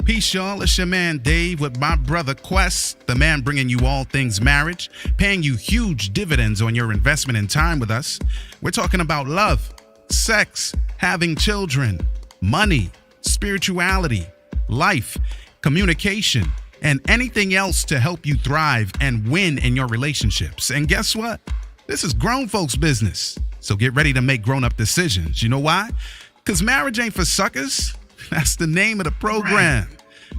Peace, y'all. It's your man Dave with my brother Quest, the man bringing you all things marriage, paying you huge dividends on your investment in time with us. We're talking about love, sex, having children, money, spirituality, life, communication, and anything else to help you thrive and win in your relationships. And guess what? This is grown folks' business. So get ready to make grown-up decisions. You know why? Because marriage ain't for suckers. That's the name of the program.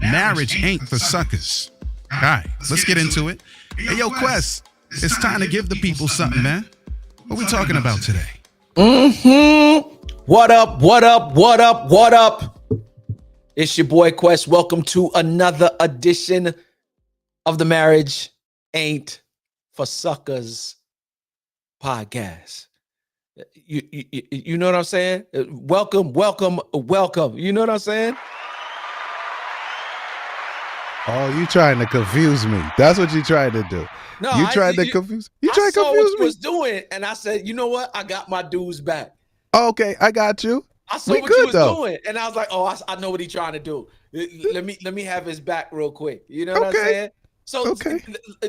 Marriage ain't for suckers. All right, let's get into it. Hey, yo, Quest, it's time to give the people something, man. What we talking about today? What up, what up, what up, what up? It's your boy Quest. Welcome to another edition of the Marriage Ain't for Suckers podcast. You know what I'm saying? Welcome. You know what I'm saying? Oh, you trying to confuse me. That's what you trying to do. No, you tried to confuse me. I saw what you was doing, and I said, you know what? I got my dudes back. Okay, I got you. I saw what you was doing, and I was like, oh, I know what he's trying to do. Let me have his back real quick. You know what I'm saying? So,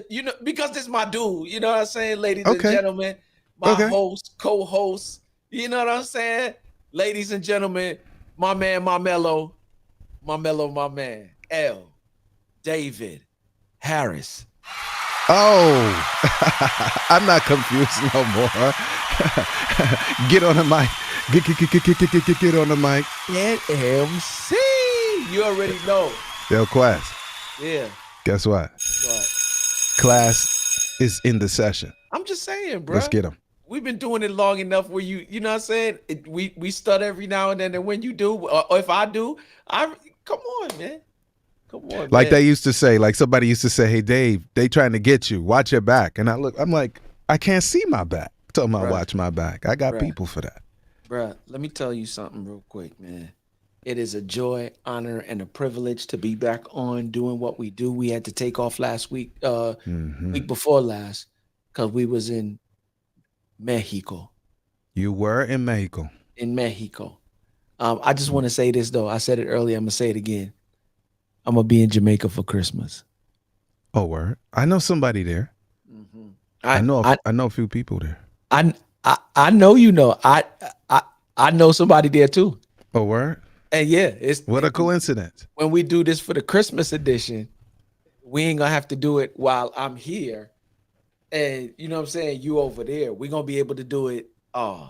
you know, because this is my dude, you know what I'm saying, ladies and gentlemen, my host, co-host, you know what I'm saying? Ladies and gentlemen, my man, my man, L. David Harris. Oh, I'm not confused no more. Get on the mic. Get on the mic. MC. You already know. Yo, Quest. Yeah. Guess what? What? Class is in the session. I'm just saying, bro. Let's get them. We've been doing it long enough where you know what I'm saying? We stutter every now and then, and when you do, or if I do, come on, man. Come on, like man. They used to say, like somebody used to say, hey, Dave, they trying to get you. Watch your back. And I'm like, I can't see my back. Talking about watch my back. I got people for that. Bruh, let me tell you something real quick, man. It is a joy, honor, and a privilege to be back on doing what we do. We had to take off last week, week before last, because we was in Mexico. You were in Mexico. In Mexico. I just want to say this, though. I said it earlier. I'm going to say it again. I'm going to be in Jamaica for Christmas. Oh, word. I know somebody there. Mm-hmm. I know a few people there. I know you know. I know somebody there, too. Oh, word? And yeah, what a coincidence. When we do this for the Christmas edition, we ain't gonna have to do it while I'm here. And you know what I'm saying? You over there. We're gonna be able to do it. We're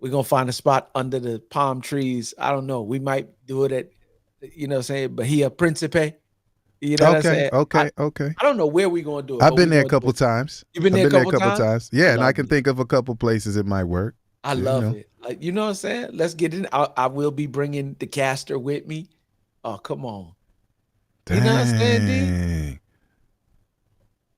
gonna find a spot under the palm trees. I don't know. We might do it at, you know what I'm saying, Bahia Principe. You know what I'm saying? Okay. I don't know where we're gonna do it. I've been there a couple times. You've been there a couple times? Yeah, and I can think of a couple places it might work. I love it. Like, you know what I'm saying? Let's get in. I will be bringing the caster with me. Oh, come on. Dang. You know what I'm saying, D?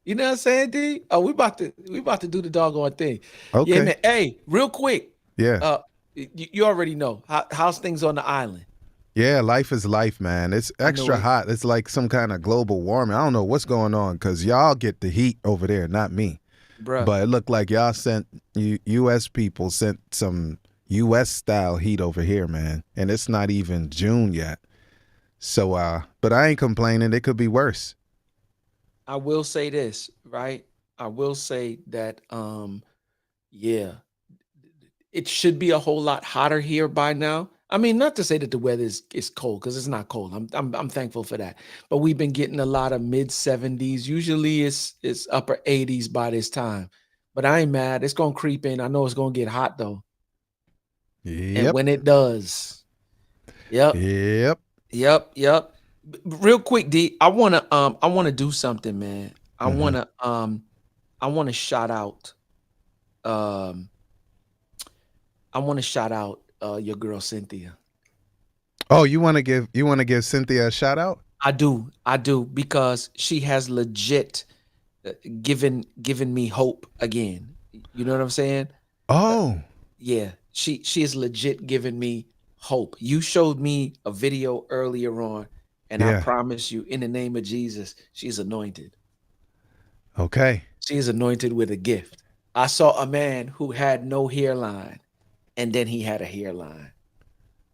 You know what I'm saying, D? Oh, we about to do the doggone thing. Okay. Yeah, man. Hey, real quick. Yeah. You already know how's things on the island. Yeah, life is life, man. It's extra hot. It's like some kind of global warming. I don't know what's going on because y'all get the heat over there, not me. Bruh. But it looked like y'all U.S. people sent some U.S. style heat over here, man. And it's not even June yet. So, but I ain't complaining. It could be worse. I will say this, right? I will say that, yeah, it should be a whole lot hotter here by now. I mean, not to say that the weather is cold, because it's not cold. I'm thankful for that. But we've been getting a lot of mid 70s. Usually it's upper 80s by this time. But I ain't mad. It's gonna creep in. I know it's gonna get hot though. Yep. And when it does, yep. Real quick, D, I wanna do something, man. I wanna shout out. I want to shout out your girl Cynthia. Oh, you want to give Cynthia a shout out? I do, because she has legit given me hope again. You know what I'm saying? Oh, yeah. She is legit giving me hope. You showed me a video earlier on, and I promise you, in the name of Jesus, she's anointed. Okay. She is anointed with a gift. I saw a man who had no hairline, and then he had a hairline.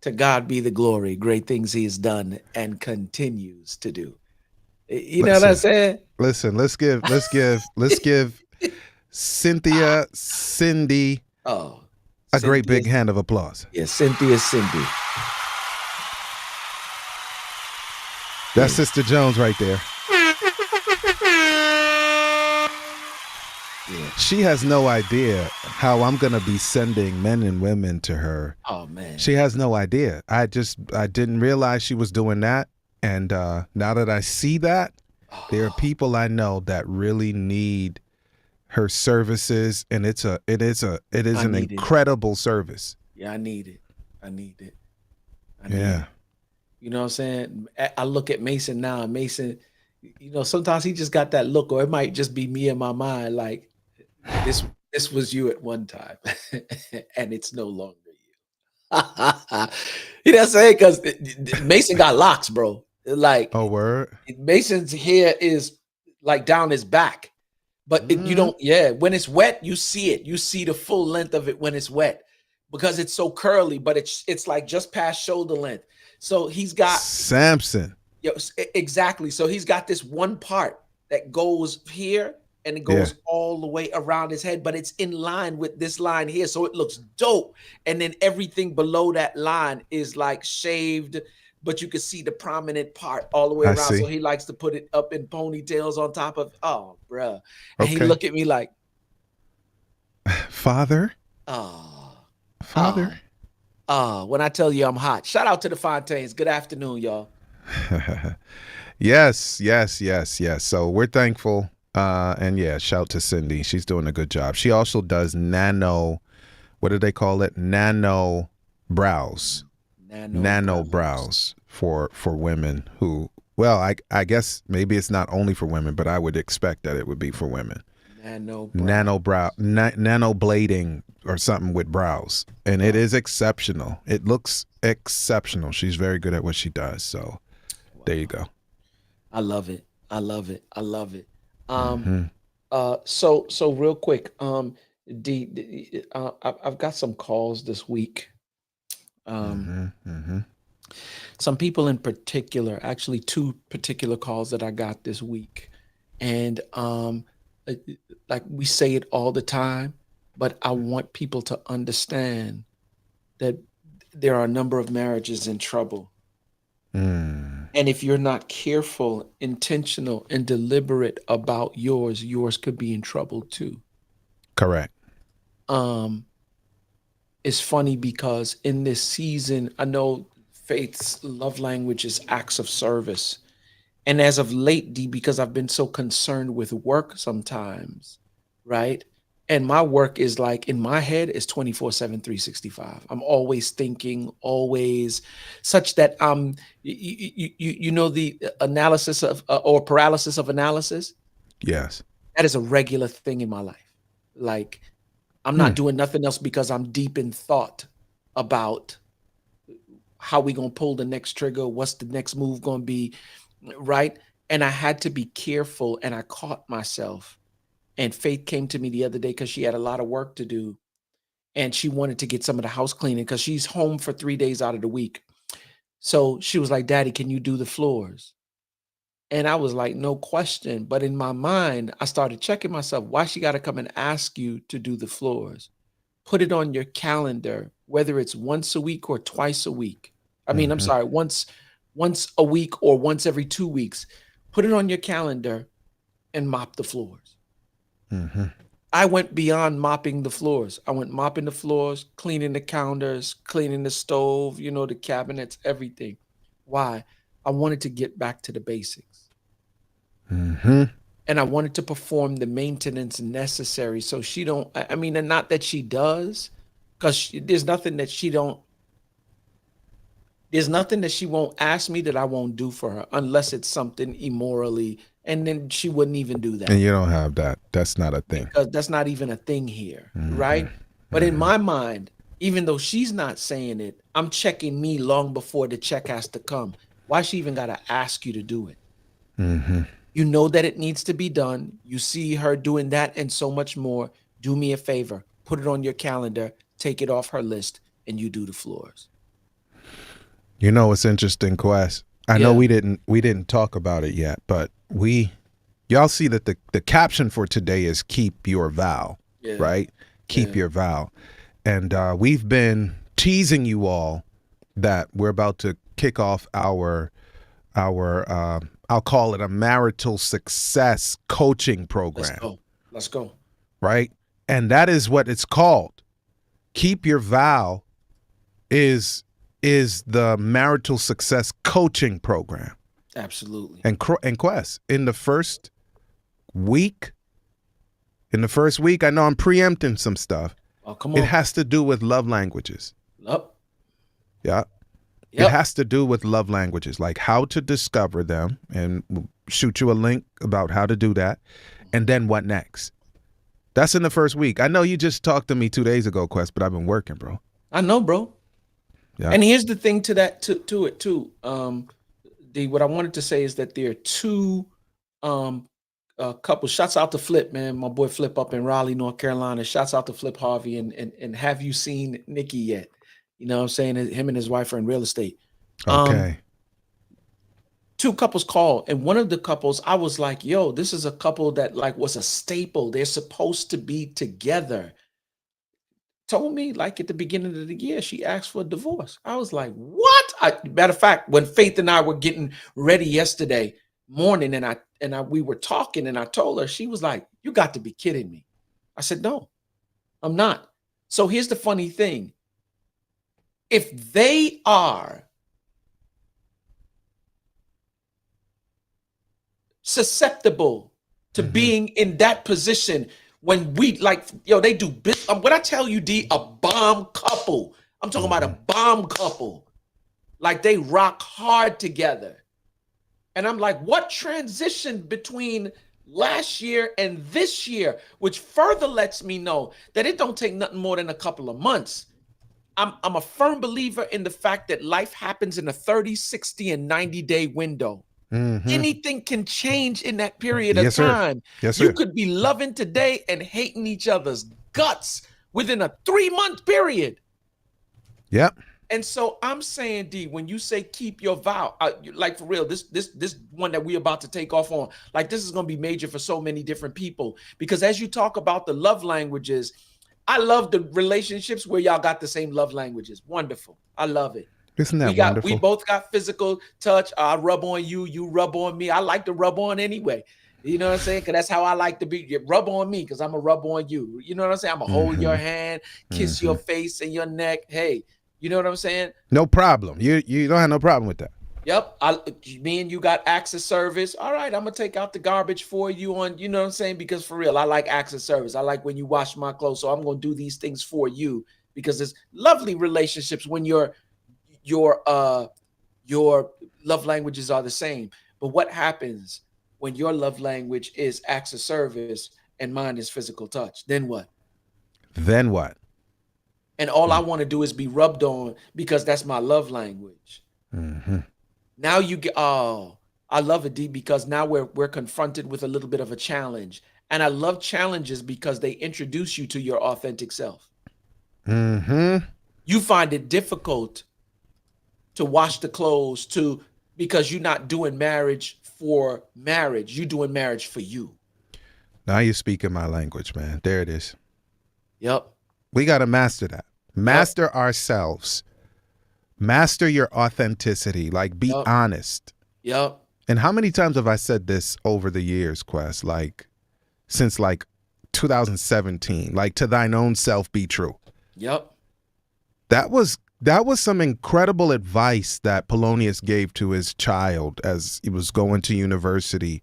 To God be the glory, great things he has done and continues to do. You know what I'm Listen, saying? listen. Let's give Cynthia, Cindy, Oh, a great Cynthia. big hand of applause. Yeah, Cynthia Cindy. That's Yeah. Sister Jones right there. Yeah. She has no idea how I'm gonna be sending men and women to her. Oh man. She has no idea. I didn't realize she was doing that. And now that I see that, there are people I know that really need her services, and it is I an need it. incredible service. Yeah, I need it. I need it. I Yeah. need it. You know what I'm saying? I look at Mason now. Mason, you know, sometimes he just got that look, or it might just be me in my mind, like this was you at one time, and it's no longer you. You know what I'm saying? Because Mason got locks, bro. Like Oh, word. Mason's hair is like down his back. But you don't, yeah, when it's wet, you see it. You see the full length of it when it's wet because it's so curly, but it's like just past shoulder length. So he's got Samson. exactly. So he's got this one part that goes here and it Yeah. goes all the way around his head, but it's in line with this line here. So it looks dope. And then everything below that line is like shaved, but you can see the prominent part all the way I around. see. So he likes to put it up in ponytails on top of, oh, bruh. And he Okay. look at me like, Father. oh, Father. when I tell you I'm hot. Shout out to the Fontaines. Good afternoon, y'all. Yes. So we're thankful. And yeah, shout to Cindy. She's doing a good job. She also does nano, what do they call it? Nano brows. Nano brows for women who, well, I guess maybe it's not only for women, but I would expect that it would be for women. Nano blading or something with brows. And it is exceptional. It looks exceptional. She's very good at what she does. So there you go. I love it. I love it. I love it. So real quick, I've got some calls this week. Some people in particular, actually two particular calls that I got this week. And like we say it all the time, but I want people to understand that there are a number of marriages in trouble. And if you're not careful, intentional, and deliberate about yours could be in trouble too. Correct. It's funny because in this season, I know Faith's love language is acts of service. And as of late, D, because I've been so concerned with work sometimes, right? And my work is like in my head is 24/7, 365. I'm always thinking, always such that you know the analysis of or paralysis of analysis. Yes. That is a regular thing in my life. Like I'm not doing nothing else because I'm deep in thought about how we gonna pull the next trigger, what's the next move gonna be, right? And I had to be careful, and I caught myself. And Faith came to me the other day because she had a lot of work to do, and she wanted to get some of the house cleaning because she's home for 3 days out of the week. So she was like, "Daddy, can you do the floors?" And I was like, "No question." But in my mind, I started checking myself. Why she got to come and ask you to do the floors? Put it on your calendar, whether it's once a week or twice a week. I mean, I'm sorry, once a week or once every 2 weeks. Put it on your calendar and mop the floors. I went beyond mopping the floors. I went mopping the floors, cleaning the counters, cleaning the stove, you know, the cabinets, everything. Why? I wanted to get back to the basics. And I wanted to perform the maintenance necessary so she don't, I mean, and not that she does, because there's nothing that she won't ask me that I won't do for her unless it's something immorally, and then she wouldn't even do that. And you don't have that. That's not a thing. Because that's not even a thing here, right? But in my mind, even though she's not saying it, I'm checking me long before the check has to come. Why she even got to ask you to do it? You know that it needs to be done. You see her doing that and so much more. Do me a favor. Put it on your calendar. Take it off her list, and you do the floors. You know, it's interesting, Quest. I know Yeah. we didn't talk about it yet, but y'all see that the caption for today is keep your vow, Yeah. right? Keep Yeah. your vow. And we've been teasing you all that we're about to kick off our I'll call it a marital success coaching Let's program, go. Let's go. right? And that is what it's called. Keep your vow is the marital success coaching program. Absolutely. And Quest, in the first week, I know I'm preempting some stuff. Oh, come It on. has to do with love languages. Yep. Yeah. It Yep. has to do with love languages, like how to discover them, and we'll shoot you a link about how to do that. And then what next? That's in the first week. I know you just talked to me 2 days ago, Quest, but I've been working, bro. I know, bro. Yeah. And here's the thing to that to it too. D, what I wanted to say is that there are two couples. Shouts out to Flip, man. My boy Flip up in Raleigh, North Carolina. Shouts out to Flip Harvey. And have you seen Nikki yet? You know what I'm saying? Him and his wife are in real estate. Okay. Two couples called, and one of the couples, I was like, yo, this is a couple that like was a staple. They're supposed to be together. Told me like at the beginning of the year, she asked for a divorce. I was like, what? Matter of fact, when Faith and I were getting ready yesterday morning, and we were talking, and I told her, she was like, you got to be kidding me. I said, no, I'm not. So here's the funny thing. If they are susceptible to being in that position when we like, yo, they do what I tell you, D, a bomb couple. I'm talking about a bomb couple. Like they rock hard together. And I'm like, what transitioned between last year and this year, which further lets me know that it don't take nothing more than a couple of months. I'm a firm believer in the fact that life happens in a 30, 60, and 90-day window. Anything can change in that period of Yes, sir. time. Yes, You sir. could be loving today and hating each other's guts within a 3-month period. Yep. And so I'm saying, D, when you say keep your vow, like for real, this one that we're about to take off on, like this is going to be major for so many different people. Because as you talk about the love languages, I love the relationships where y'all got the same love languages. Wonderful. I love it. Isn't that We wonderful? both got physical touch. I rub on you, you rub on me. I like to rub on anyway. You know what I'm saying? Because that's how I like to be. Rub on me because I'm a rub on you. You know what I'm saying? I'm gonna hold your hand, kiss your face and your neck. Hey, you know what I'm saying? No problem. You don't have no problem with that. Yep. Me and you got acts of service. All right, I'm gonna take out the garbage for you on, you know what I'm saying? Because for real, I like acts of service. I like when you wash my clothes. So I'm gonna do these things for you because it's lovely relationships when your love languages are the same. But what happens when your love language is acts of service and mine is physical touch? Then what? Then what? And all I want to do is be rubbed on because that's my love language. Now you get, oh, I love it, D, because now we're confronted with a little bit of a challenge. And I love challenges because they introduce you to your authentic self. You find it difficult to wash the clothes because you're not doing marriage for marriage. You're doing marriage for you. Now you're speaking my language, man. There it is. Yep. We got to master that. Master ourselves. Master your authenticity. Like, be honest. Yep. And how many times have I said this over the years, Quest? Like, since like 2017, like, to thine own self be true. Yep. That was some incredible advice that Polonius gave to his child as he was going to university.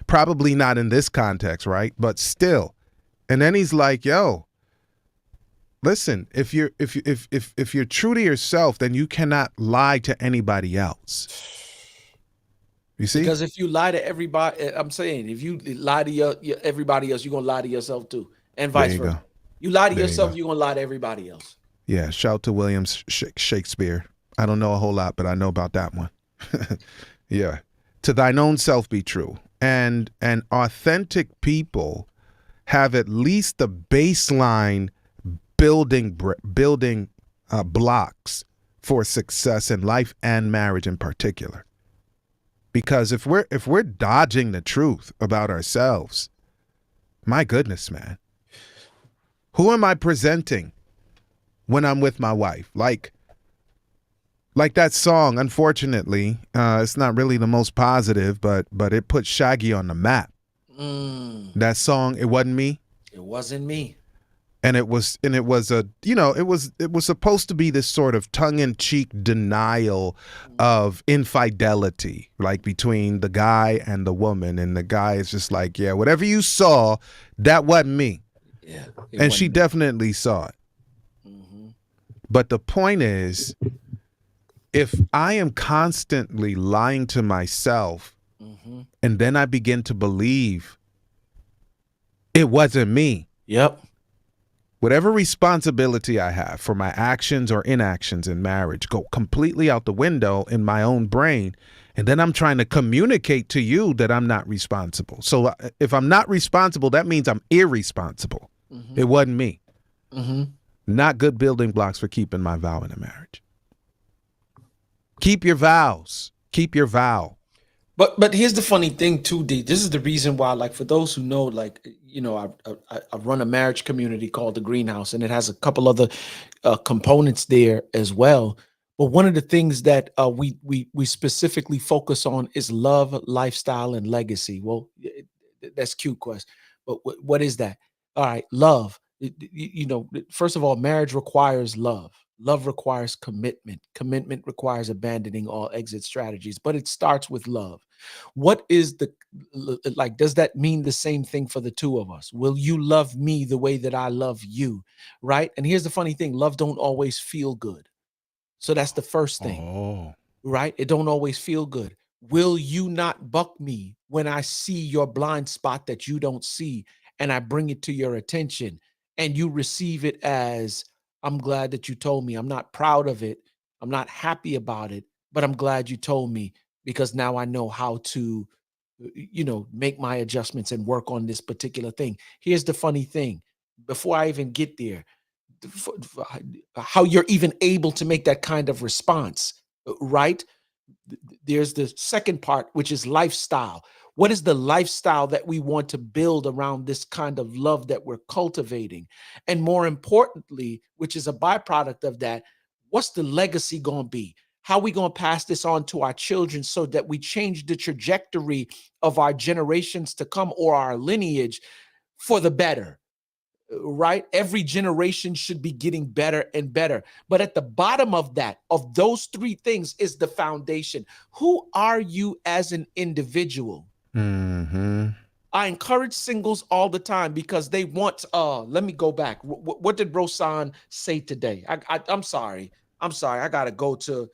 Probably not in this context, right? But still. And then he's like, yo, listen, if you're true to yourself, then you cannot lie to anybody else. You see? Because if you lie to everybody, I'm saying, if you lie to everybody else, you're going to lie to yourself too. And vice versa. Go. You lie to There yourself, you you're going to lie to everybody else. Yeah, shout to William Shakespeare. I don't know a whole lot, but I know about that one. Yeah. To thine own self be true. And authentic people have at least the baseline building blocks for success in life and marriage in particular. Because if we're dodging the truth about ourselves, my goodness, man, who am I presenting when I'm with my wife? Like that song, unfortunately, it's not really the most positive, but it put Shaggy on the map. That song, It Wasn't Me. It wasn't me. And it was a, you know, it was supposed to be this sort of tongue-in-cheek denial of infidelity, like between the guy and the woman. And the guy is just like, yeah, whatever you saw, that wasn't me. Yeah. And she definitely saw it. But the point is, if I am constantly lying to myself and then I begin to believe it wasn't me. Yep. Whatever responsibility I have for my actions or inactions in marriage go completely out the window in my own brain. And then I'm trying to communicate to you that I'm not responsible. So if I'm not responsible, that means I'm irresponsible. It wasn't me. Not good building blocks for keeping my vow in a marriage. Keep your vows. Keep your vow. But here's the funny thing too, D. This is the reason why, like, for those who know, like, you know, I run a marriage community called the Greenhouse, and it has a couple other components there as well. But one of the things that we specifically focus on is love, lifestyle, and legacy. Well, that's cute, Quest. But what is that? All right, love. You know, first of all, marriage requires love. Love requires commitment. Commitment requires abandoning all exit strategies, but it starts with love. What is like, does that mean the same thing for the two of us? Will you love me the way that I love you? Right? And here's the funny thing, love don't always feel good. So that's the first thing, right? It don't always feel good. Will you not buck me when I see your blind spot that you don't see and I bring it to your attention and you receive it as, I'm glad that you told me. I'm not proud of it. I'm not happy about it, but I'm glad you told me because now I know how to, you know, make my adjustments and work on this particular thing. Here's the funny thing. Before I even get there, how you're even able to make that kind of response, right? There's the second part, which is lifestyle. What is the lifestyle that we want to build around this kind of love that we're cultivating? And more importantly, which is a byproduct of that, what's the legacy going to be? How are we going to pass this on to our children so that we change the trajectory of our generations to come or our lineage for the better? Right? Every generation should be getting better and better. But at the bottom of that, of those three things, is the foundation. Who are you as an individual? I encourage singles all the time because they want, let me go back. What did Rosan say today? I'm sorry. I got to go to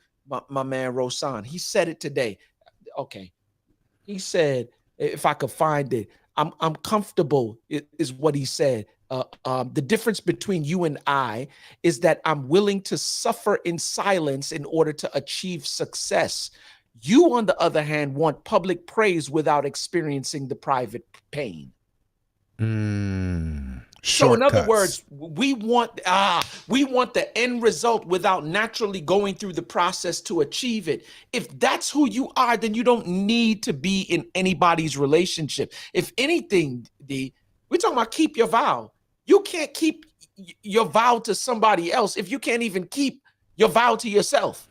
my man Rosan. He said it today. Okay. He said, if I could find it, I'm comfortable, is what he said. The difference between you and I is that I'm willing to suffer in silence in order to achieve success. You, on the other hand, want public praise without experiencing the private pain. So in other words, we want the end result without naturally going through the process to achieve it. If that's who you are, then you don't need to be in anybody's relationship. If anything, we're talking about keep your vow. You can't keep your vow to somebody else if you can't even keep your vow to yourself.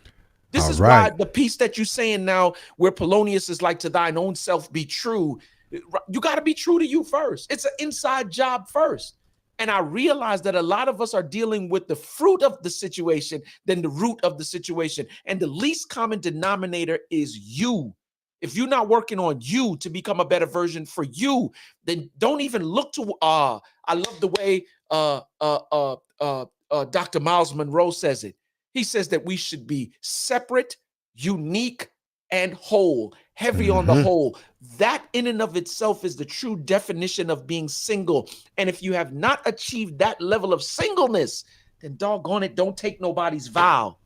This is why the piece that you're saying now, where Polonius is like, to thine own self be true. You got to be true to you first. It's an inside job first. And I realize that a lot of us are dealing with the fruit of the situation than the root of the situation. And the least common denominator is you. If you're not working on you to become a better version for you, then don't even look to, I love the way Dr. Miles Monroe says it. He says that we should be separate, unique, and whole, heavy on the whole. That in and of itself is the true definition of being single. And if you have not achieved that level of singleness, then doggone it, don't take nobody's vow.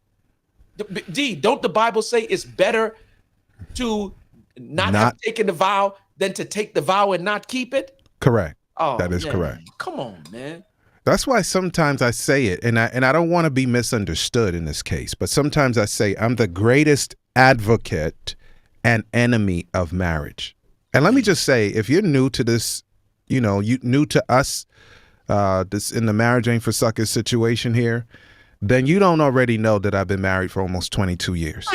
D, don't the Bible say it's better to not have taken the vow than to take the vow and not keep it? Correct. Oh, that is correct. Come on, man. That's why sometimes I say it, and I don't want to be misunderstood in this case, but sometimes I say I'm the greatest advocate and enemy of marriage. And let me just say, if you're new to this, you new to us, this in the marriage ain't for suckers situation here, then you don't already know that I've been married for almost 22 years.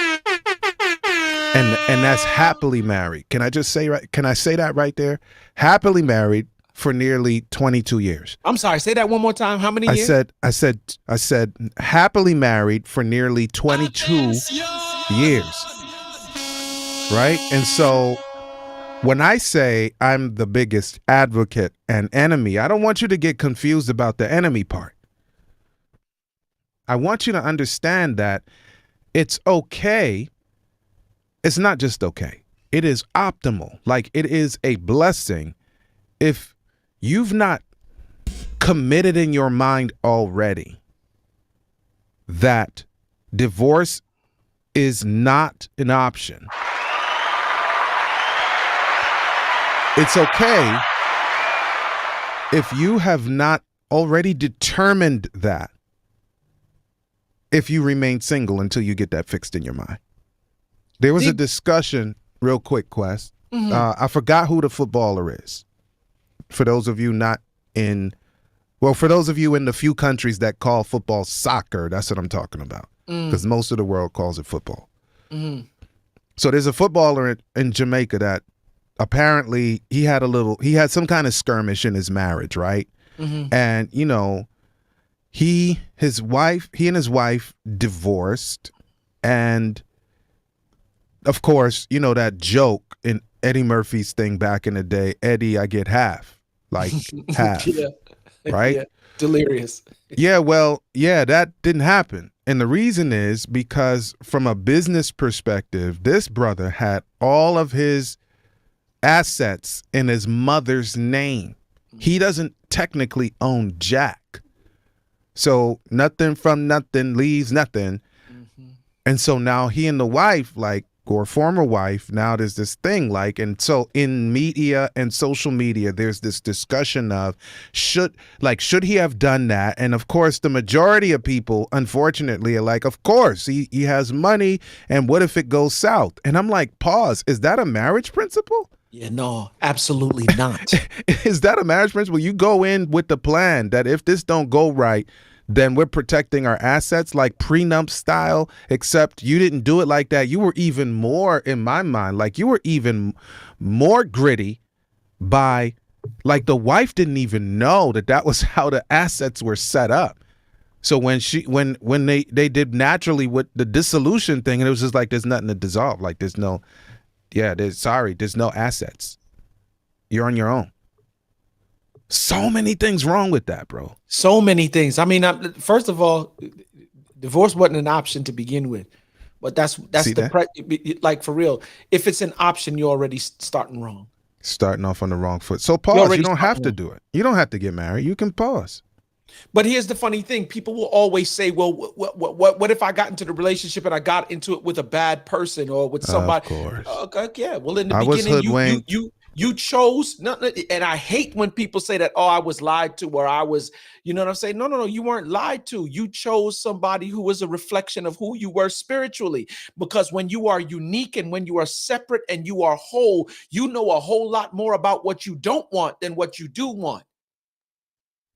And that's happily married. Can I just say can I say that right there? Happily married for nearly 22 years. I'm sorry, say that one more time. How many years? I said happily married for nearly 22 years. Right? And so when I say I'm the biggest advocate and enemy, I don't want you to get confused about the enemy part. I want you to understand that it's okay. It's not just okay. It is optimal. Like, it is a blessing if you've not committed in your mind already that divorce is not an option. It's okay if you have not already determined that, if you remain single until you get that fixed in your mind. There was a discussion, real quick, Quest. I forgot who the footballer is. For those of you for those of you in the few countries that call football soccer, that's what I'm talking about. Because most of the world calls it football. So there's a footballer in Jamaica that apparently he had some kind of skirmish in his marriage, right? And he and his wife divorced, and of course, that joke in Eddie Murphy's thing back in the day, Eddie, I get half, like half, right? Yeah. Delirious. That didn't happen. And the reason is because from a business perspective, this brother had all of his assets in his mother's name. He doesn't technically own jack. So nothing from nothing leaves nothing. And so now he and the wife, or former wife, now there's this thing and so in media and social media, there's this discussion of should he have done that? And of course, the majority of people, unfortunately, are like, of course, he has money, and what if it goes south? And I'm like, pause, is that a marriage principle? Yeah, no, absolutely not. Is that a marriage principle? You go in with the plan that if this don't go right, then we're protecting our assets, like prenup style, except you didn't do it like that. You were even more, in my mind, you were even more gritty by, the wife didn't even know that was how the assets were set up. So when they did naturally with the dissolution thing, and it was just there's nothing to dissolve. There's no assets. You're on your own. So many things wrong with that, bro. So many things. I mean, first of all, divorce wasn't an option to begin with, but that's for real. If it's an option, you're already starting wrong. Starting off on the wrong foot. So pause. You don't have to do it. You don't have to get married. You can pause. But here's the funny thing. People will always say, well, what if I got into the relationship and I got into it with a bad person or with somebody? Of course. Okay, yeah. Well, in the beginning, you chose nothing. And I hate when people say that, I was lied to, or I was, you know what I'm saying? No, you weren't lied to. You chose somebody who was a reflection of who you were spiritually. Because when you are unique and when you are separate and you are whole, you know a whole lot more about what you don't want than what you do want.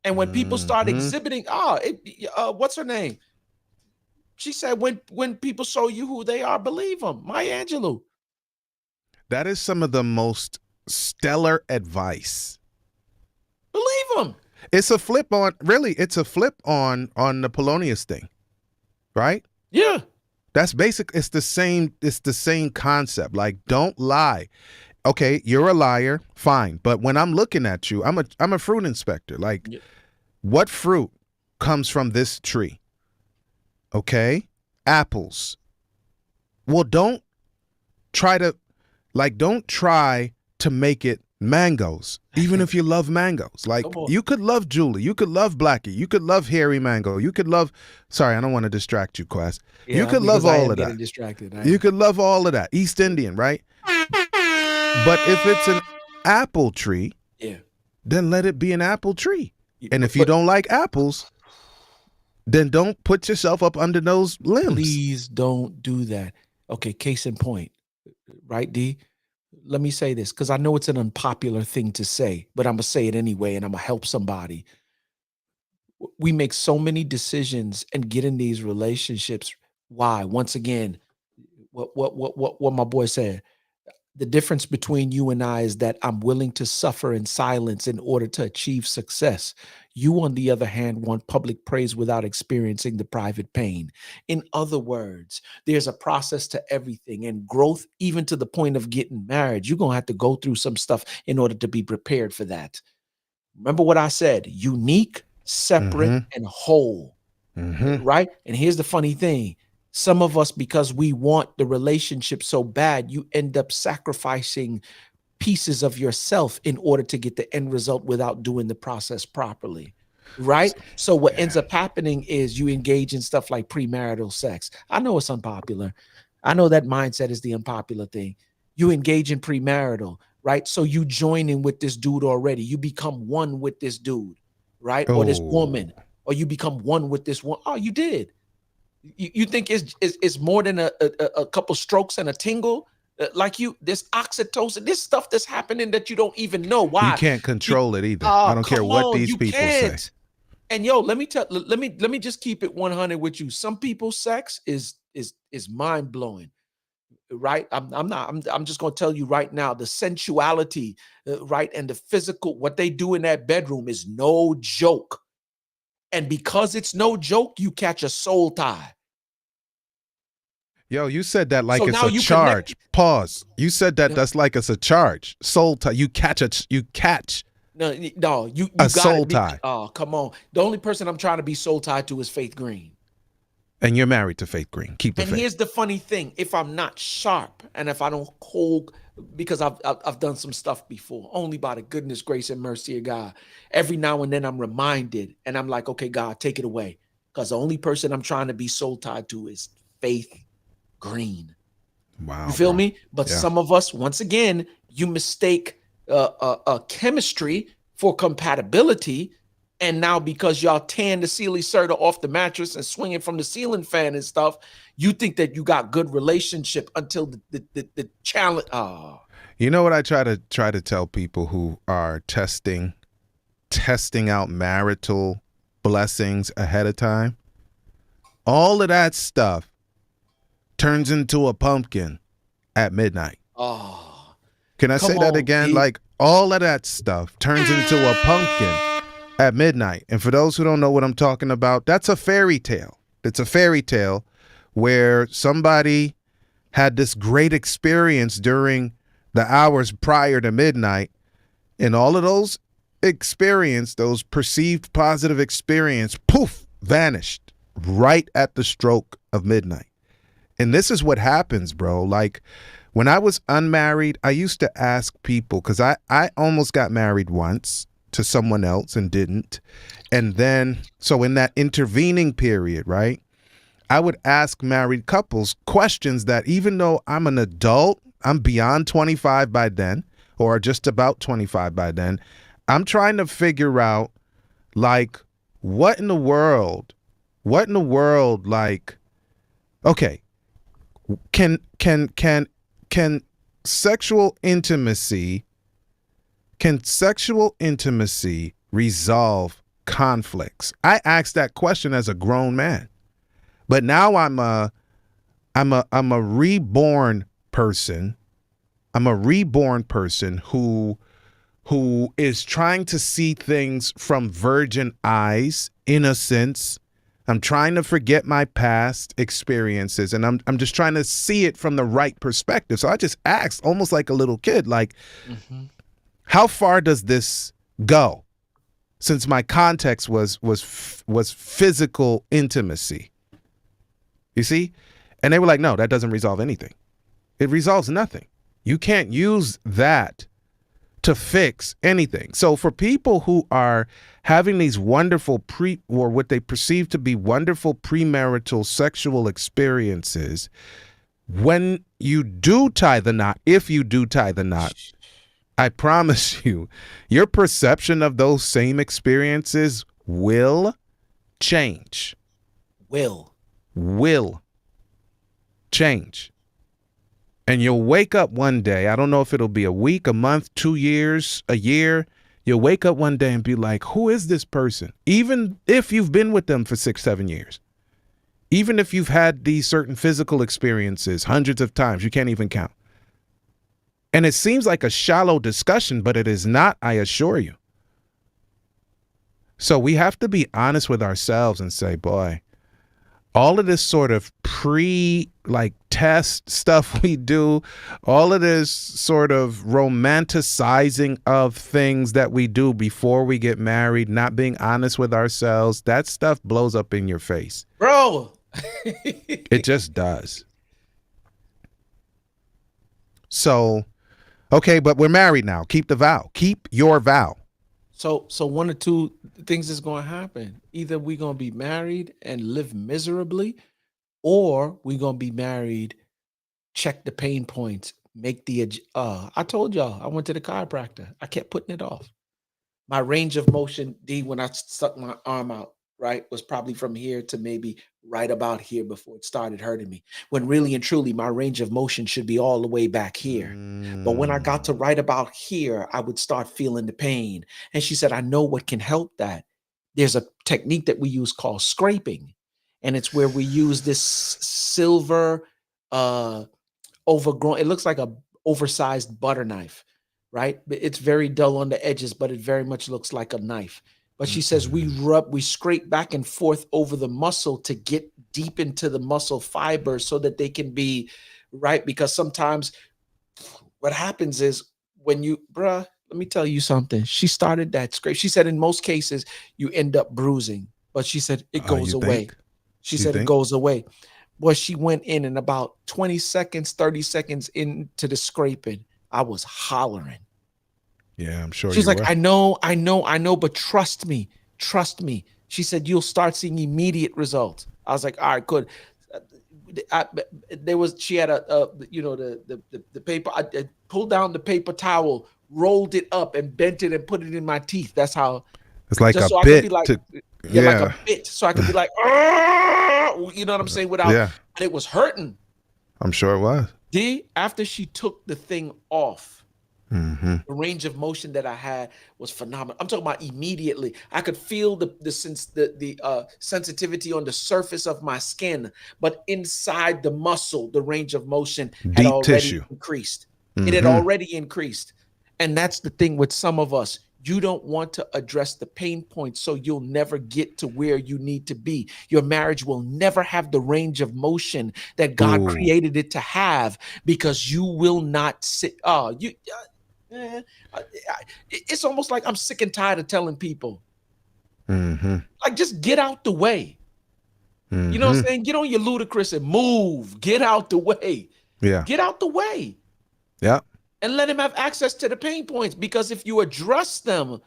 And when people start exhibiting, what's her name? She said, when people show you who they are, believe them. Maya Angelou. That is some of the most stellar advice. Believe them. It's a flip on the Polonius thing, right? Yeah. That's basic. It's the same concept. Don't lie. Okay, you're a liar, fine. But when I'm looking at you, I'm a fruit inspector. What fruit comes from this tree? Okay, apples. Well, don't try to make it mangoes, even if you love mangoes. You could love Julie, you could love Blackie, you could love Harry Mango, you could love. Sorry, I don't want to distract you, Quest. Yeah, you could love all of that. You could love all of that. East Indian, right? But if it's an apple tree, then let it be an apple tree. And if you don't like apples, then don't put yourself up under those limbs. Please don't do that. Okay, case in point, right, D? Let me say this, because I know it's an unpopular thing to say, but I'm going to say it anyway, and I'm going to help somebody. We make so many decisions and get in these relationships. Why? Once again, what my boy said. The difference between you and I is that I'm willing to suffer in silence in order to achieve success. You, on the other hand, want public praise without experiencing the private pain. In other words, there's a process to everything, and growth, even to the point of getting married. You're going to have to go through some stuff in order to be prepared for that. Remember what I said: unique, separate, and whole. Right? And here's the funny thing. Some of us, because we want the relationship so bad, you end up sacrificing pieces of yourself in order to get the end result without doing the process properly. Right? So what ends up happening is you engage in stuff like premarital sex. I know it's unpopular. I know that mindset is the unpopular thing. You engage in premarital, right? So you join in with this dude already. You become one with this dude, right? Or this woman, or you become one with this one. Oh, you did. You think it's more than a couple strokes and a tingle? Like this oxytocin, this stuff that's happening that you don't even know why. You can't control it either. I don't care what these people say. And yo, let me just keep it 100 with you. Some people's sex is mind blowing, right? I'm just gonna tell you right now, the sensuality, right, and the physical, what they do in that bedroom is no joke. And because it's no joke, you catch a soul tie. Yo, you said that like it's a charge. Pause. You said that that's like it's a charge. Soul tie. You catch. No, you a soul tie. Oh, come on. The only person I'm trying to be soul tied to is Faith Green. And you're married to Faith Green. Keep the faith. And here's the funny thing: if I'm not sharp, and if I don't hold, because I've done some stuff before, only by the goodness, grace, and mercy of God. Every now and then I'm reminded, and I'm like, okay, God, take it away, because the only person I'm trying to be soul tied to is Faith Green. Wow, you feel me? But some of us, once again, you mistake chemistry for compatibility. And now because y'all tan the Sealy Serta off the mattress and swinging from the ceiling fan and stuff, you think that you got good relationship until the challenge. Oh. You know what I try to tell people who are testing out marital blessings ahead of time? All of that stuff turns into a pumpkin at midnight. Oh. Can I say that again? Pete. Like all of that stuff turns into a pumpkin at midnight. And for those who don't know what I'm talking about, that's a fairy tale. It's a fairy tale where somebody had this great experience during the hours prior to midnight, and all of those those perceived positive experience, poof, vanished right at the stroke of midnight. And this is what happens, bro. Like when I was unmarried, I used to ask people, because I almost got married once to someone else and didn't. And then, so in that intervening period, right, I would ask married couples questions that even though I'm an adult, I'm beyond 25 by then, or just about 25 by then, I'm trying to figure out, like, what in the world, like, okay, can sexual intimacy resolve conflicts? I asked that question as a grown man, but now I'm a reborn person. I'm a reborn person who is trying to see things from virgin eyes, innocence. I'm trying to forget my past experiences, and I'm just trying to see it from the right perspective. So I just asked, almost like a little kid, like, how far does this go? Since my context was physical intimacy, you see? And they were like, no, that doesn't resolve anything. It resolves nothing. You can't use that to fix anything. So for people who are having these wonderful or what they perceive to be wonderful premarital sexual experiences, when you do tie the knot, if you do tie the knot, I promise you, your perception of those same experiences will change. Will change. And you'll wake up one day, I don't know if it'll be a week, a month, 2 years, a year. You'll wake up one day and be like, who is this person? Even if you've been with them for 6, 7 years. Even if you've had these certain physical experiences hundreds of times, you can't even count. And it seems like a shallow discussion, but it is not, I assure you. So we have to be honest with ourselves and say, boy, all of this sort of test stuff we do, all of this sort of romanticizing of things that we do before we get married, not being honest with ourselves, that stuff blows up in your face. Bro. It just does. So, okay, but we're married now. Keep the vow. Keep your vow. So one or two things is going to happen. Either we're going to be married and live miserably, or we're going to be married, check the pain points, make the, I told y'all, I went to the chiropractor. I kept putting it off. My range of motion, D, when I stuck my arm out, right, was probably from here to maybe right about here before it started hurting me. When really and truly, my range of motion should be all the way back here. But when I got to right about here, I would start feeling the pain. And she said, I know what can help that. There's a technique that we use called scraping. And it's where we use this silver, overgrown, it looks like a oversized butter knife, right? It's very dull on the edges, but it very much looks like a knife. But she says we scrape back and forth over the muscle to get deep into the muscle fibers so that they can be right. Because sometimes what happens is when you, let me tell you something. She started that scrape. She said in most cases you end up bruising, but she said it goes away. Think? She said it goes away. Well, she went in and about 20 seconds, 30 seconds into the scraping, I was hollering. Yeah, I'm sure. She's like, I know, but trust me. She said, you'll start seeing immediate results. I was like, all right, good. She had the paper. I pulled down the paper towel, rolled it up and bent it and put it in my teeth. That's how. It's like a so bit. like a bit. So I could be like, you know what I'm saying? But it was hurting. I'm sure it was. D, after she took the thing off, the range of motion that I had was phenomenal. I'm talking about immediately. I could feel the sensitivity on the surface of my skin, but inside the muscle, the range of motion had already increased. It had already increased. And that's the thing with some of us. You don't want to address the pain points, so you'll never get to where you need to be. Your marriage will never have the range of motion that God created it to have, because you will not sit. It's almost like I'm sick and tired of telling people, like, just get out the way. You know what I'm saying? Get on your ludicrous and move. Get out the way. Yeah. Get out the way. Yeah. And let him have access to the pain points, because if you address them,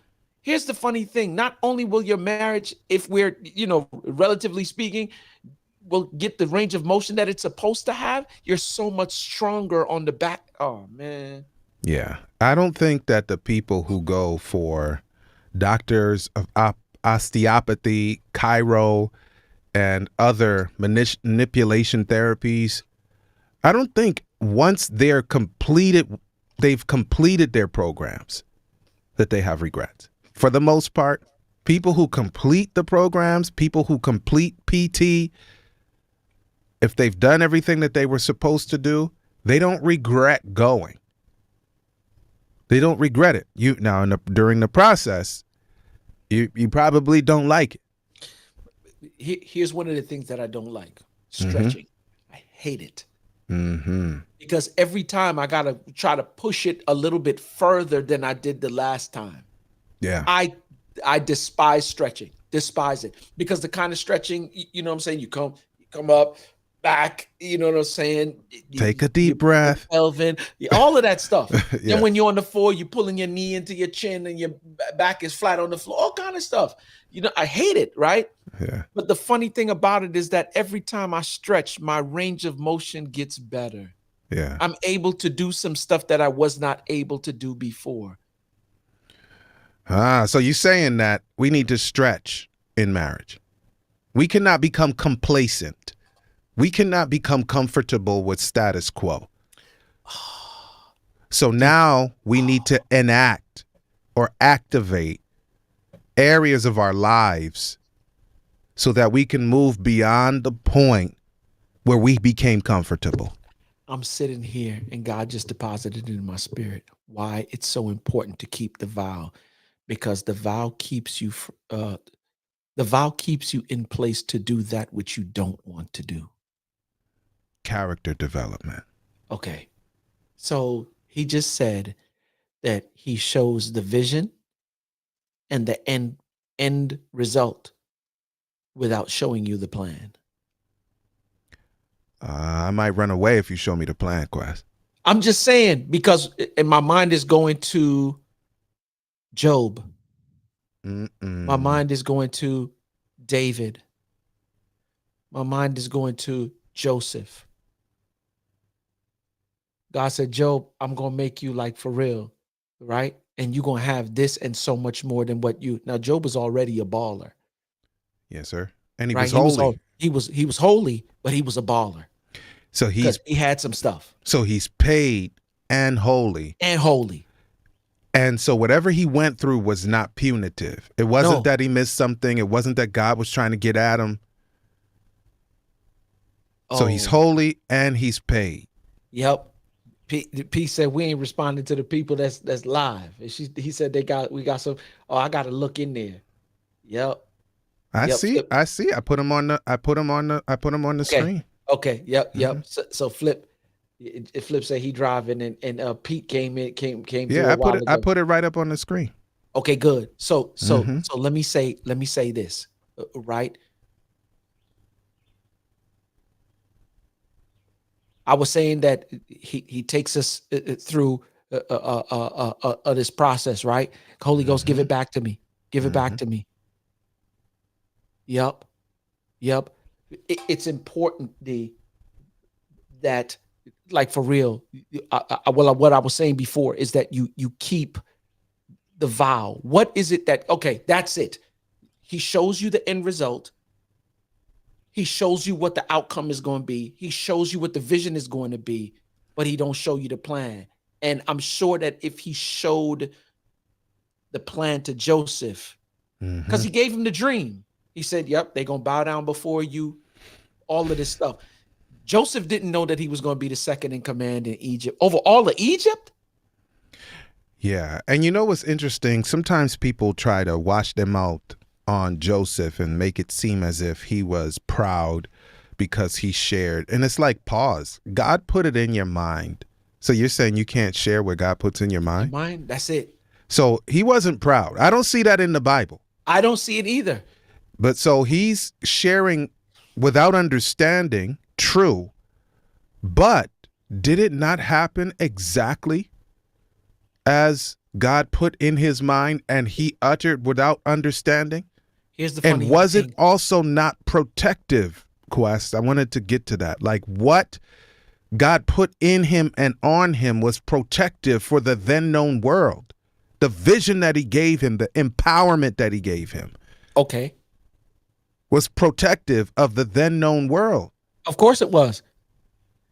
here's the funny thing. Not only will your marriage, if we're, relatively speaking, will get the range of motion that it's supposed to have, you're so much stronger on the back. Oh, man. Yeah. I don't think that the people who go for doctors of osteopathy, chiro, and other manipulation therapies, I don't think once they've completed their programs, that they have regrets. For the most part, people who complete the programs, people who complete PT, if they've done everything that they were supposed to do, they don't regret going. They don't regret it. During the process, you probably don't like it. Here's one of the things that I don't like: stretching. I hate it. Because every time I gotta try to push it a little bit further than I did the last time. Yeah. I despise stretching. Despise it. Because the kind of stretching, you know what I'm saying, you come up, back, you know what I'm saying? Take a deep breath. Elvin, all of that stuff. Yeah. And when you're on the floor, you're pulling your knee into your chin and your back is flat on the floor, all kind of stuff. I hate it, right? Yeah. But the funny thing about it is that every time I stretch, my range of motion gets better. Yeah. I'm able to do some stuff that I was not able to do before. So you're saying that we need to stretch in marriage. We cannot become complacent. We cannot become comfortable with status quo. So now we need to enact or activate areas of our lives so that we can move beyond the point where we became comfortable. I'm sitting here and God just deposited it in my spirit why it's so important to keep the vow, because the vow keeps you in place to do that which you don't want to do. Character development. Okay. So he just said that he shows the vision and the end result without showing you the plan. I might run away if you show me the plan, Quest. I'm just saying, because in my mind is going to Job. My mind is going to David. My mind is going to Joseph. God said, Job, I'm going to make you like for real, right? And you're going to have this and so much more than what you. Now, Job was already a baller. Yes, sir. And he right? was holy. He was holy, but he was a baller. So He had some stuff. So he's paid and holy. And holy. And so whatever he went through was not punitive. It wasn't No. that he missed something. It wasn't that God was trying to get at him. So he's holy and he's paid. Yep. P said we ain't responding to the people that's live. And he said we got some. Oh, I got to look in there. Yep. I see. I put him on the screen. Okay. Yep. So Flip said he driving and Pete came. Yeah, I put it right up on the screen. Okay, good. So let me say this, right? I was saying that he takes us through this process, right? Holy Ghost, give it back to me. Give it back to me. Yep. It's important that, like, for real. What I was saying before is that you keep the vow. What is it that? Okay, that's it. He shows you the end result. He shows you what the outcome is going to be. He shows you what the vision is going to be, but he don't show you the plan. And I'm sure that if he showed the plan to Joseph, because he gave him the dream, he said, yep, they're going to bow down before you, all of this stuff. Joseph didn't know that he was going to be the second in command in Egypt, over all of Egypt. Yeah. And you know what's interesting? Sometimes people try to wash them out on Joseph and make it seem as if he was proud because he shared. And it's like, pause. God put it in your mind. So you're saying you can't share what God puts in your mind? That's it. So he wasn't proud. I don't see that in the Bible. I don't see it either. But so he's sharing without understanding, true. But did it not happen exactly as God put in his mind and he uttered without understanding? Here's the funny and was thing. It also not protective, Quest? I wanted to get to that. Like, what God put in him and on him was protective for the then known world. The vision that he gave him, the empowerment that he gave him. Okay. Was protective of the then known world. Of course it was.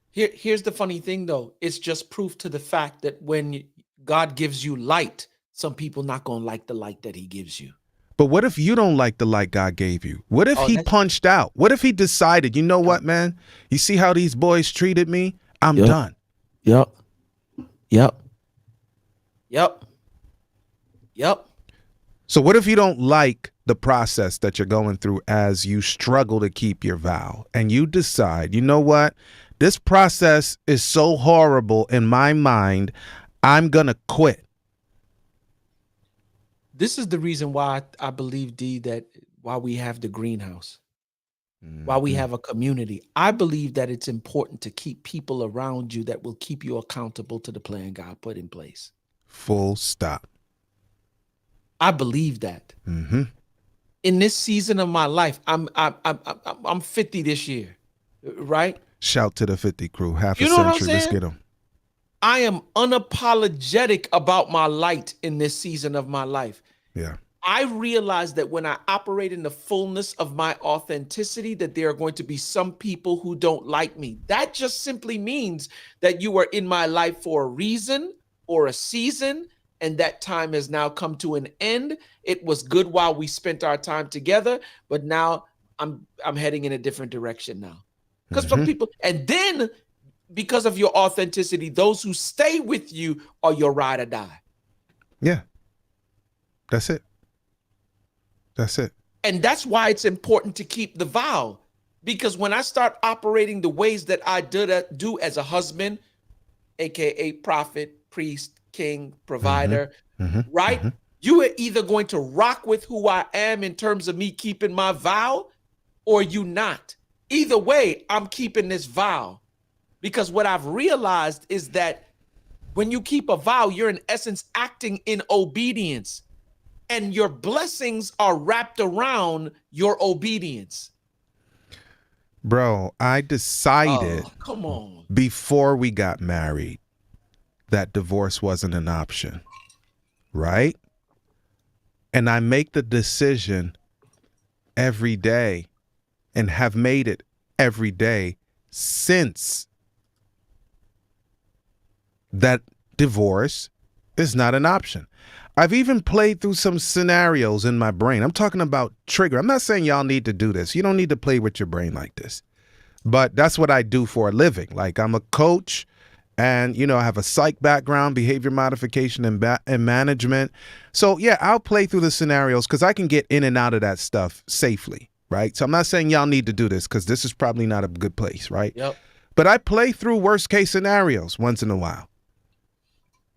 Here's the funny thing, though. It's just proof to the fact that when God gives you light, some people not going to like the light that he gives you. But what if you don't like the light God gave you? What if he punched out? What if he decided, you know what, man? You see how these boys treated me? I'm done. Yep. So what if you don't like the process that you're going through as you struggle to keep your vow and you decide, you know what? This process is so horrible in my mind, I'm going to quit. This is the reason why I believe, D, that why we have the greenhouse, why we have a community. I believe that it's important to keep people around you that will keep you accountable to the plan God put in place. Full stop. I believe that. In this season of my life, I'm 50 this year, right? Shout to the 50 crew. Half a You know what I'm century. Let's saying? get them. I am unapologetic about my light in this season of my life. Yeah. I realize that when I operate in the fullness of my authenticity, that there are going to be some people who don't like me. That just simply means that you are in my life for a reason or a season, and that time has now come to an end. It was good while we spent our time together, but now I'm heading in a different direction now. Because some people, and then because of your authenticity, those who stay with you are your ride or die. Yeah. That's it. That's it. And that's why it's important to keep the vow. Because when I start operating the ways that I do as a husband, aka prophet, priest, king, provider, right? You are either going to rock with who I am in terms of me keeping my vow, or you not. Either way, I'm keeping this vow. Because what I've realized is that when you keep a vow, you're in essence acting in obedience. And your blessings are wrapped around your obedience. Bro, I decided come on. before we got married that divorce wasn't an option, right? And I make the decision every day and have made it every day since that divorce is not an option. I've even played through some scenarios in my brain. I'm talking about trigger. I'm not saying y'all need to do this. You don't need to play with your brain like this. But that's what I do for a living. Like, I'm a coach and, you know, I have a psych background, behavior modification and management. So, yeah, I'll play through the scenarios because I can get in and out of that stuff safely, right? So I'm not saying y'all need to do this because this is probably not a good place, right? Yep. But I play through worst case scenarios once in a while.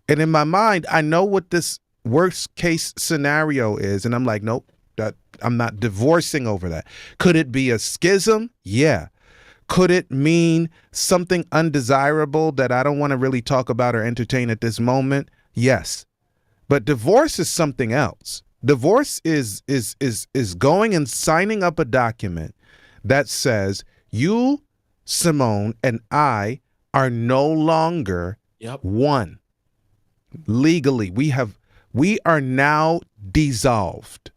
And in my mind, I know what this worst case scenario is. And I'm like, nope, I'm not divorcing over that. Could it be a schism? Yeah. Could it mean something undesirable that I don't want to really talk about or entertain at this moment? Yes. But divorce is something else. Divorce is going and signing up a document that says you, Simone, and I are no longer one. Legally, we are now dissolved.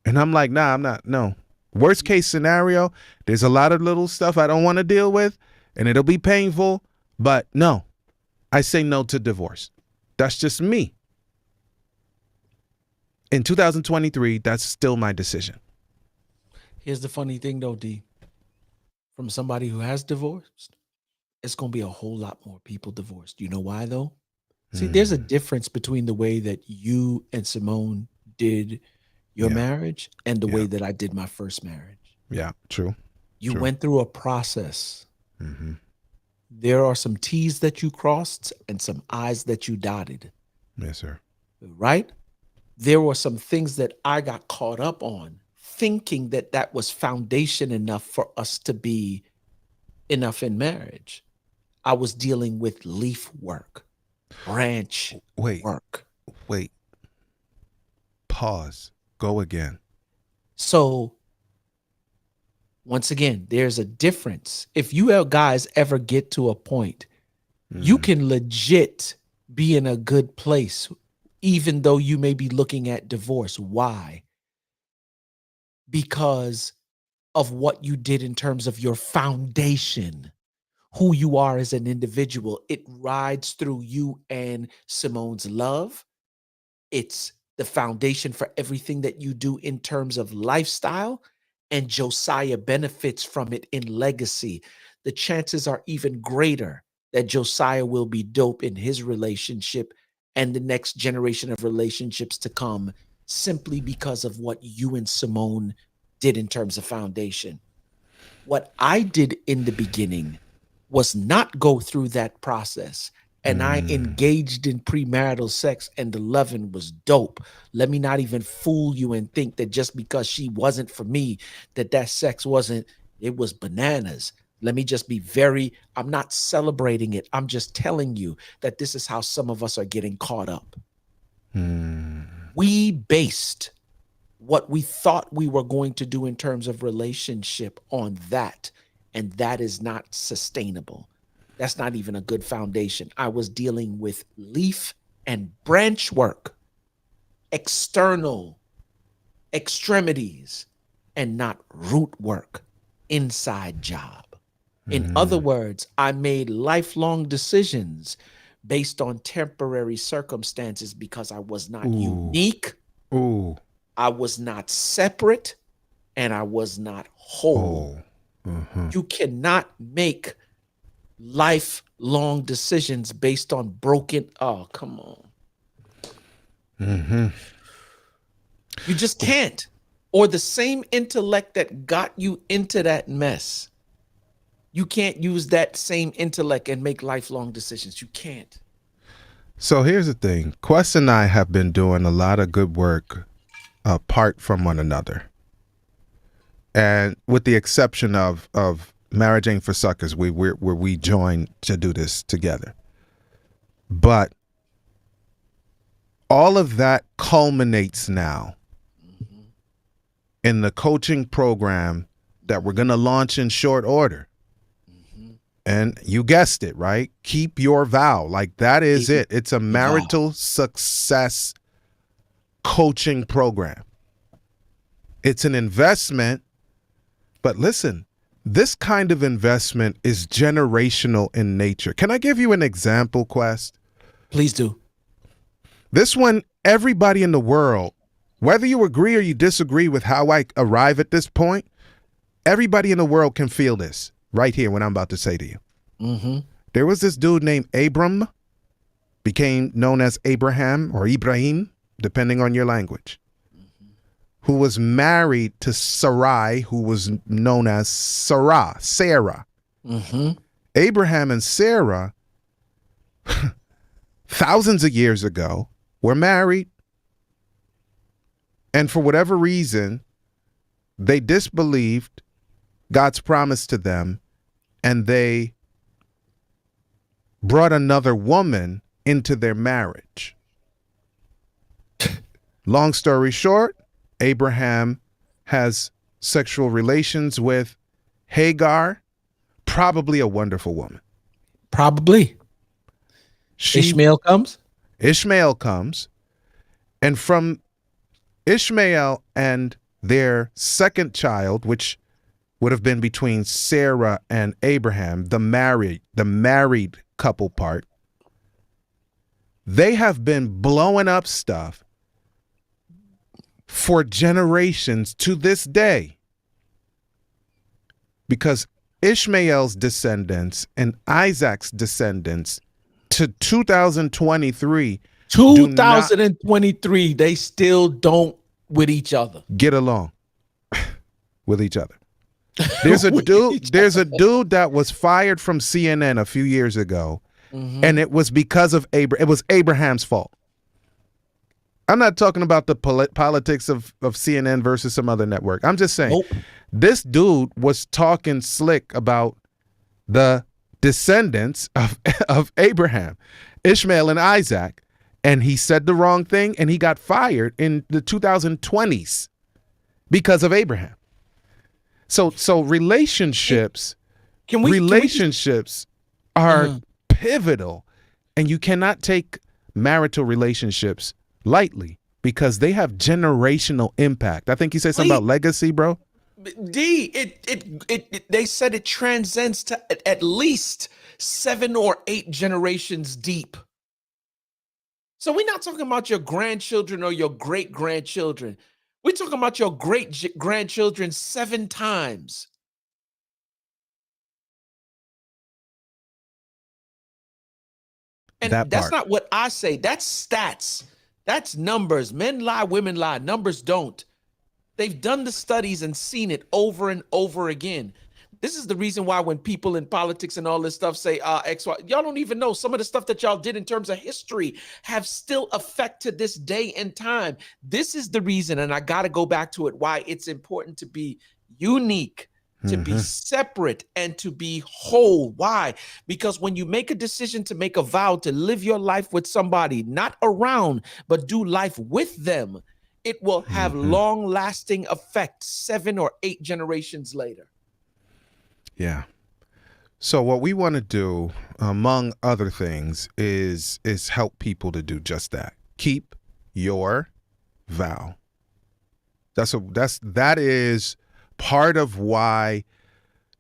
And I'm like, nah, I'm not. No. Worst case scenario, there's a lot of little stuff I don't want to deal with, and it'll be painful, but no. I say no to divorce. That's just me. In 2023, that's still my decision. Here's the funny thing, though, D. From somebody who has divorced, it's going to be a whole lot more people divorced. You know why, though? See, there's a difference between the way that you and Simone did your marriage and the way that I did my first marriage. Yeah, true. You went through a process. There are some T's that you crossed and some I's that you dotted. Yes, sir. Right? There were some things that I got caught up on, thinking that that was foundation enough for us to be enough in marriage. I was dealing with leaf work, branch work. Wait. Pause. Go again. So, once again, there's a difference. If you guys ever get to a point, you can legit be in a good place, even though you may be looking at divorce. Why? Because of what you did in terms of your foundation, who you are as an individual. It rides through you and Simone's love. It's the foundation for everything that you do in terms of lifestyle, and Josiah benefits from it in legacy. The chances are even greater that Josiah will be dope in his relationship and the next generation of relationships to come, simply because of what you and Simone did in terms of foundation. What I did in the beginning was not go through that process. And I engaged in premarital sex, and the loving was dope. Let me not even fool you and think that just because she wasn't for me, that sex wasn't, it was bananas. Let me just be I'm not celebrating it. I'm just telling you that this is how some of us are getting caught up. We based what we thought we were going to do in terms of relationship on that. And that is not sustainable. That's not even a good foundation. I was dealing with leaf and branch work, external extremities, and not root work, inside job. In other words, I made lifelong decisions based on temporary circumstances because I was not unique, Ooh. I was not separate, and I was not whole. You cannot make lifelong decisions based on broken. Oh, come on. You just can't. Or the same intellect that got you into that mess. You can't use that same intellect and make lifelong decisions. You can't. So here's the thing. Quest and I have been doing a lot of good work apart from one another. And with the exception of Marriage Ain't for Suckers, where we joined to do this together. But all of that culminates now in the coaching program that we're going to launch in short order. And you guessed it, right? Keep your vow. Like, that is it. It's a marital success coaching program. It's an investment. But listen, this kind of investment is generational in nature. Can I give you an example, Quest? Please do. This one, everybody in the world, whether you agree or you disagree with how I arrive at this point, everybody in the world can feel this right here, what I'm about to say to you. There was this dude named Abram, became known as Abraham or Ibrahim, depending on your language, who was married to Sarai, who was known as Sarah. Abraham and Sarah, thousands of years ago, were married. And for whatever reason, they disbelieved God's promise to them, and they brought another woman into their marriage. Long story short, Abraham has sexual relations with Hagar, probably a wonderful woman. Probably. Ishmael comes. And from Ishmael and their second child, which would have been between Sarah and Abraham, the married couple part, they have been blowing up stuff for generations to this day. Because Ishmael's descendants and Isaac's descendants to 2023 they still don't with each other get along with each other. There's a dude that was fired from CNN a few years ago, and it was because of it was Abraham's fault. I'm not talking about the politics of CNN versus some other network. I'm just saying, this dude was talking slick about the descendants of Abraham, Ishmael and Isaac, and he said the wrong thing, and he got fired in the 2020s because of Abraham. So relationships are pivotal, and you cannot take marital relationships lightly because they have generational impact. I think you said something about legacy, bro. They said it transcends to at least 7 or 8 generations deep. So we're not talking about your grandchildren or your great grandchildren. We're talking about your great grandchildren 7 times. And that's not what I say. That's stats. That's numbers. Men lie, women lie. Numbers don't. They've done the studies and seen it over and over again. This is the reason why when people in politics and all this stuff say X, Y, y'all don't even know some of the stuff that y'all did in terms of history have still effect to this day and time. This is the reason, and I got to go back to it, why it's important to be unique, to be separate, and to be whole. Why? Because when you make a decision to make a vow to live your life with somebody, not around, but do life with them, it will have long-lasting effect 7 or 8 generations later. Yeah. So what we want to do, among other things, is help people to do just that. Keep your vow. That is part of why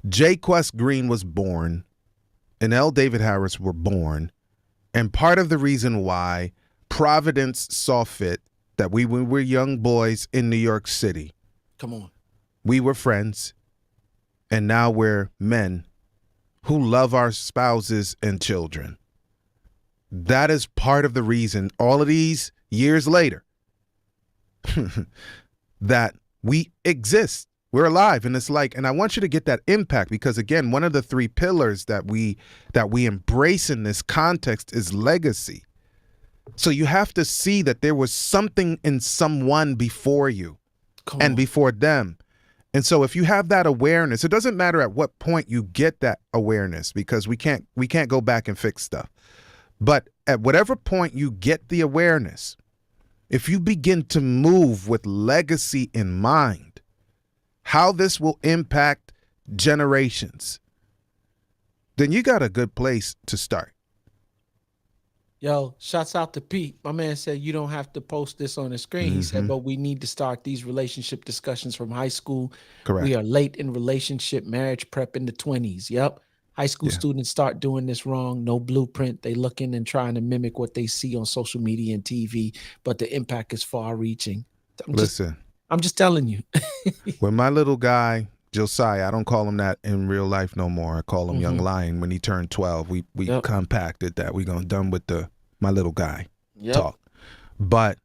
J. Quest Green was born and L. David Harris were born, and part of the reason why Providence saw fit that when we were young boys in New York City, Come on. we were friends, and now we're men who love our spouses and children. That is part of the reason all of these years later that we exist. We're alive. And it's like, and I want you to get that impact, because again, one of the 3 pillars that we embrace in this context is legacy. So you have to see that there was something in someone before you and before them. And so if you have that awareness, it doesn't matter at what point you get that awareness, because we can't go back and fix stuff. But at whatever point you get the awareness, if you begin to move with legacy in mind, how this will impact generations, then you got a good place to start. Yo, shouts out to Pete. My man said you don't have to post this on the screen. He said, but we need to start these relationship discussions from high school. Correct. We are late in relationship, marriage prep in the 20s. Yep. High school students start doing this wrong. No blueprint. They looking and trying to mimic what they see on social media and TV, but the impact is far reaching. I'm just telling you. When my little guy, Josiah, I don't call him that in real life no more. I call him Young Lion. When he turned 12, we compacted that. We gonna done with my little guy talk. But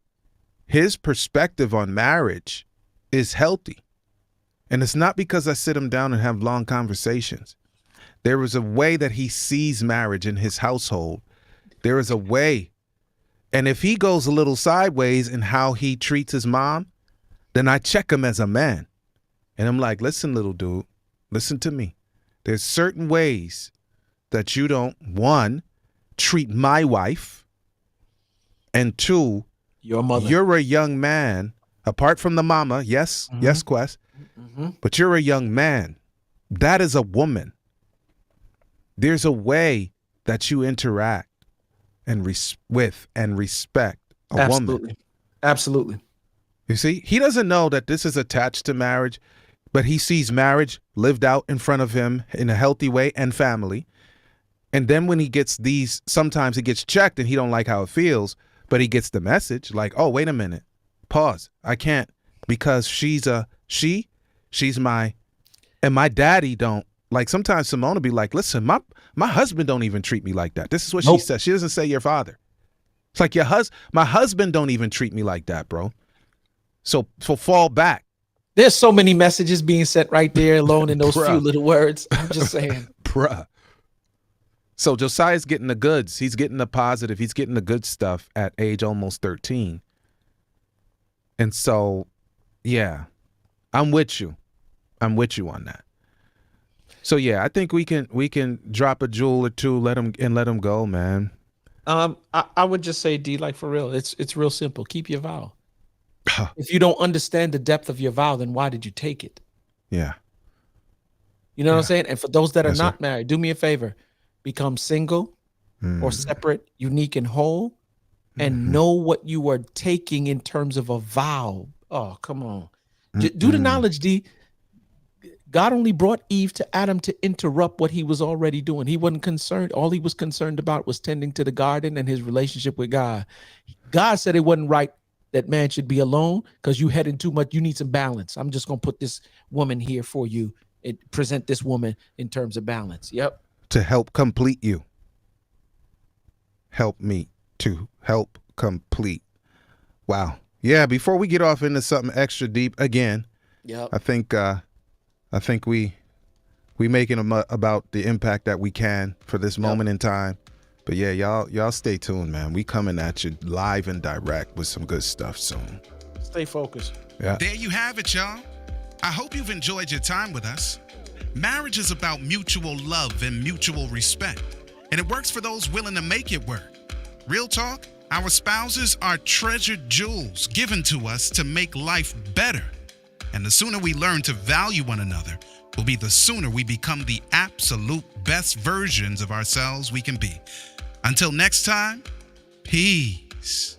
his perspective on marriage is healthy. And it's not because I sit him down and have long conversations. There is a way that he sees marriage in his household. There is a way. And if he goes a little sideways in how he treats his mom, then I check him as a man. And I'm like, listen, little dude, listen to me. There's certain ways that you don't, 1, treat my wife, and 2, your mother. You're a young man, apart from the mama, yes, Quest, but you're a young man. That is a woman. There's a way that you interact with and respect a woman. Absolutely. You see, he doesn't know that this is attached to marriage, but he sees marriage lived out in front of him in a healthy way and family. And then when he gets these, sometimes he gets checked and he don't like how it feels, but he gets the message like, oh, wait a minute, pause. I can't, because she's my, and my daddy don't. Like sometimes Simone will be like, listen, my husband don't even treat me like that. This is what she says. She doesn't say your father. It's like my husband don't even treat me like that, bro. So fall back. There's so many messages being sent right there alone in those few little words. I'm just saying. Bruh. So Josiah's getting the goods. He's getting the positive. He's getting the good stuff at age almost 13. And so, yeah, I'm with you. I'm with you on that. So yeah, I think we can drop a jewel or two, let him go, man. I would just say, D, like for real, it's real simple. Keep your vow. If you don't understand the depth of your vow, then why did you take it? Yeah. You know what I'm saying? And for those that are not married, do me a favor. Become single or separate, unique and whole, and know what you are taking in terms of a vow. Oh, come on. Do the knowledge, D. God only brought Eve to Adam to interrupt what he was already doing. He wasn't concerned. All he was concerned about was tending to the garden and his relationship with God. God said it wasn't right that man should be alone because you heading too much. You need some balance. I'm just going to put this woman here for you and present this woman in terms of balance. Yep. To help complete you. Help me to help complete. Wow. Yeah, before we get off into something extra deep again, I think we making about the impact that we can for this moment in time. But yeah, y'all stay tuned, man. We coming at you live and direct with some good stuff soon. Stay focused. Yeah. There you have it, y'all. I hope you've enjoyed your time with us. Marriage is about mutual love and mutual respect, and it works for those willing to make it work. Real talk, our spouses are treasured jewels given to us to make life better. And the sooner we learn to value one another, will be the sooner we become the absolute best versions of ourselves we can be. Until next time, peace.